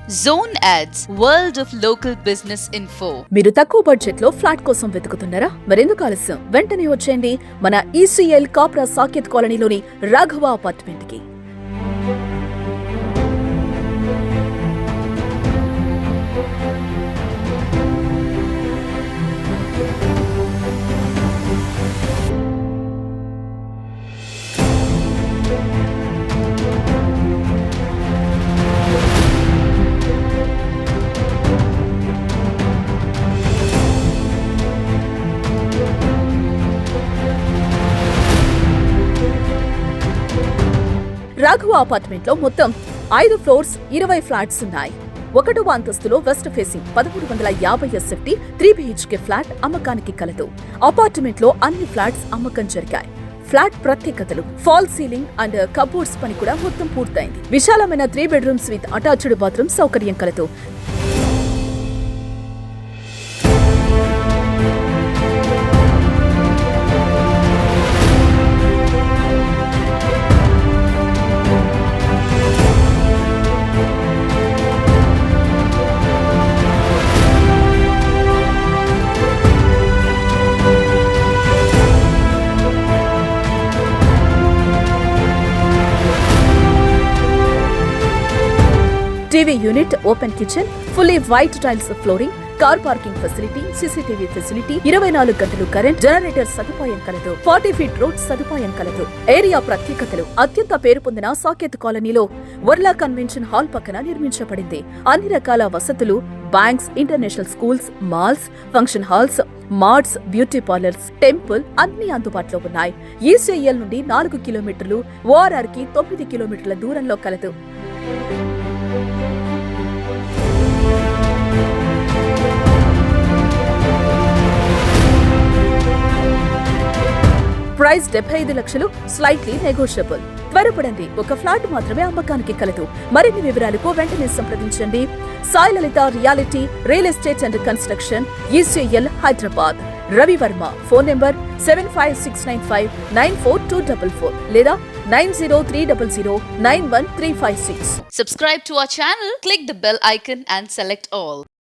Zone Ads, World of Local Business Info. మీరు తక్కువ budget లో ఫ్లాట్ కోసం వెతుకుతున్నారా? మరెందుకు ఆలస్యం? వెంటనే వచ్చేయండి మన ఈసీఎల్ కాప్రా సాకేత్ కాలనీలోని రాఘవ అపార్ట్మెంట్ కి. రాఘవ అపార్ట్మెంట్ లో మొత్తం 5 ఫ్లోర్స్ 20 ఫ్లాట్స్ ఉన్నాయి. 1వ అంతస్తులో west facing 1350 SFT 3 BHK flat అమ్మకానికి కలదు. అపార్ట్మెంట్ లో అన్ని ఫ్లాట్స్ అమ్మకం జరిగాయి. ఫ్లాట్ ప్రత్యేకతలు: ఫాల్ సీలింగ్ అండ్ కబోర్డ్స్ పని కూడా మొత్తం పూర్తయింది. విశాలమైన 3 బెడ్రూమ్స్ విత్ అటాచ్డ్ బాత్రూమ్ సౌకర్యం కలదు. TV unit, open kitchen, fully white tiles flooring, car parking facility, CCTV facility, 24 గంటలు కరెంట్, జనరేటర్ సదుపాయం కలదు. 40 ఫీట్ రోడ్ సదుపాయం కలదు. ఏరియా ప్రత్యేకతలు: అత్యంత పేరు పొందిన సాకేత్ కాలనీలో వర్లా కన్వెన్షన్ హాల్ పక్కన నిర్మించబడింది. అన్ని రకాల వసతులు: banks, international schools, malls, function halls, marts, beauty parlours, temple అన్ని అందుబాటులో ఉన్నాయి. ఈసీఎల్ నుండి 4 కిలోమీటర్లు, ఓఆర్ఆర్ కి 9 కిలోమీటర్ల దూరంలో కలదు. ప్రైస్ 75 లక్షలు, స్లైట్లీ నెగోషియబుల్. త్వరపడండి, ఒక ఫ్లాట్ మాత్రమే అమ్మకానికి కలదు. మరిన్ని వివరాలకు వెంటనే సంప్రదించండి. Sai Lalitha realty real estate and construction, ECL, Hyderabad. Ravi Varma. Phone number 7569594244 లేదా 9030091356. Subscribe to our channel, click the bell icon and select all.